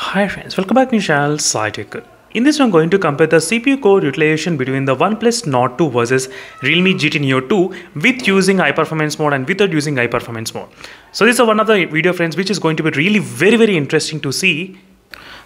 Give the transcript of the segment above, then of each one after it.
Hi friends, welcome back to my channel SciTech. In this one, I'm going to compare the CPU core utilization between the OnePlus Nord 2 versus Realme GT Neo 2 with using high performance mode and without using high performance mode. So this is one of the video friends which is going to be really very interesting to see.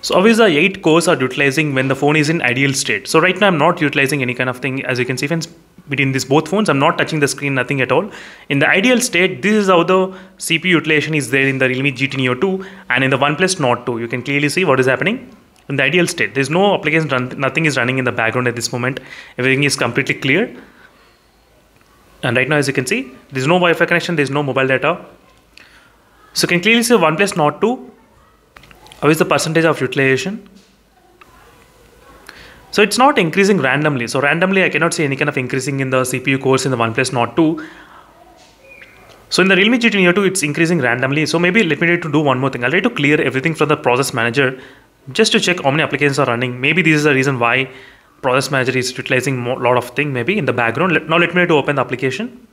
So obviously the 8 cores are utilizing when the phone is in ideal state. So right now I'm not utilizing any kind of thing. As you can see friends, between these both phones, I'm not touching the screen, nothing at all. In the ideal state, this is how the CPU utilization is there in the Realme GT Neo 2 and in the OnePlus Nord 2. You can clearly see what is happening. In the ideal state, there's no application, nothing is running in the background at this moment. Everything is completely clear. And right now, as you can see, there's no Wi-Fi connection, there's no mobile data. So you can clearly see OnePlus Nord 2. How is the percentage of utilization? So it's not increasing randomly. So randomly, I cannot see any kind of increasing in the CPU cores in the OnePlus Nord 2. So in the Realme GT Neo 2, it's increasing randomly. So maybe let me try to do one more thing. I'll try to clear everything from the process manager just to check how many applications are running. Maybe this is the reason why process manager is utilizing a lot of things maybe in the background. Now let me try to open the application.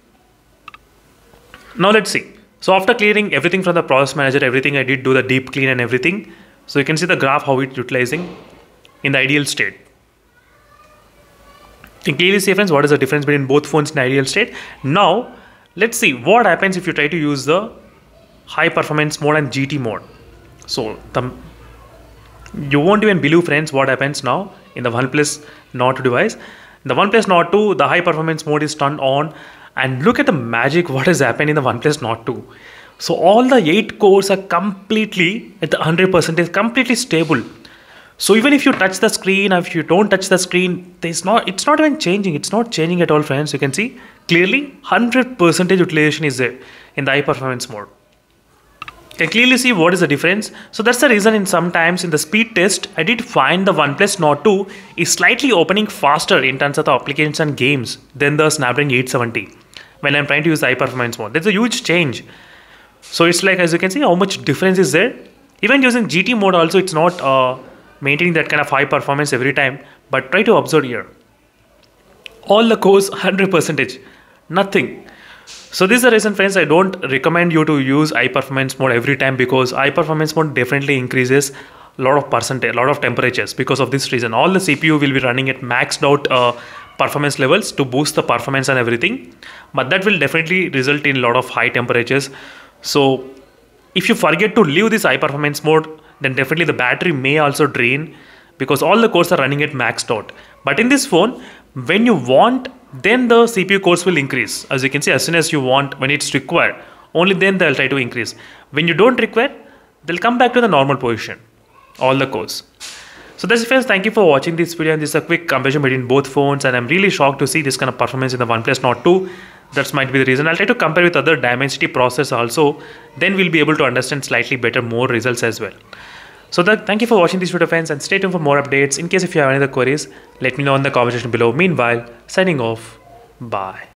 Now let's see. So after clearing everything from the process manager, everything I did do the deep clean and everything. So you can see the graph how it's utilizing in the ideal state. You can clearly see friends what is the difference between both phones in ideal state. Now let's see what happens if you try to use the high performance mode and GT mode. So you won't even believe friends what happens now in the OnePlus Nord 2 device. The OnePlus Nord 2, the high performance mode is turned on, and look at the magic what has happened in the OnePlus Nord 2. So all the 8 cores are completely at the 100%, completely stable. So even if you touch the screen, or if you don't touch the screen, it's not even changing. It's not changing at all friends. You can see clearly 100% utilization is there in the high performance mode. You can clearly see what is the difference. So that's the reason in sometimes in the speed test, I did find the OnePlus Nord 2 is slightly opening faster in terms of the applications and games than the Snapdragon 870 when I'm trying to use the high performance mode. That's a huge change. So it's like, as you can see, how much difference is there. Even using GT mode also, it's not maintaining that kind of high performance every time. But try to observe here. All the cores 100%, nothing. So this is the reason friends, I don't recommend you to use high performance mode every time, because high performance mode definitely increases a lot of percentage, a lot of temperatures. Because of this reason, all the CPU will be running at maxed out performance levels to boost the performance and everything. But that will definitely result in a lot of high temperatures. So if you forget to leave this high performance mode, then definitely the battery may also drain, because all the cores are running at maxed out. But in this phone, when you want, then the CPU cores will increase. As you can see, as soon as you want, when it's required, only then they'll try to increase. When you don't require, they'll come back to the normal position, all the cores. So that's it friends, thank you for watching this video, and this is a quick comparison between both phones, and I'm really shocked to see this kind of performance in the OnePlus Nord 2. That might be the reason. I'll try to compare with other Dimensity processors also, then we'll be able to understand slightly better more results as well. So thank you for watching this video friends, and stay tuned for more updates. In case if you have any other queries, let me know in the comment section below. Meanwhile, signing off. Bye.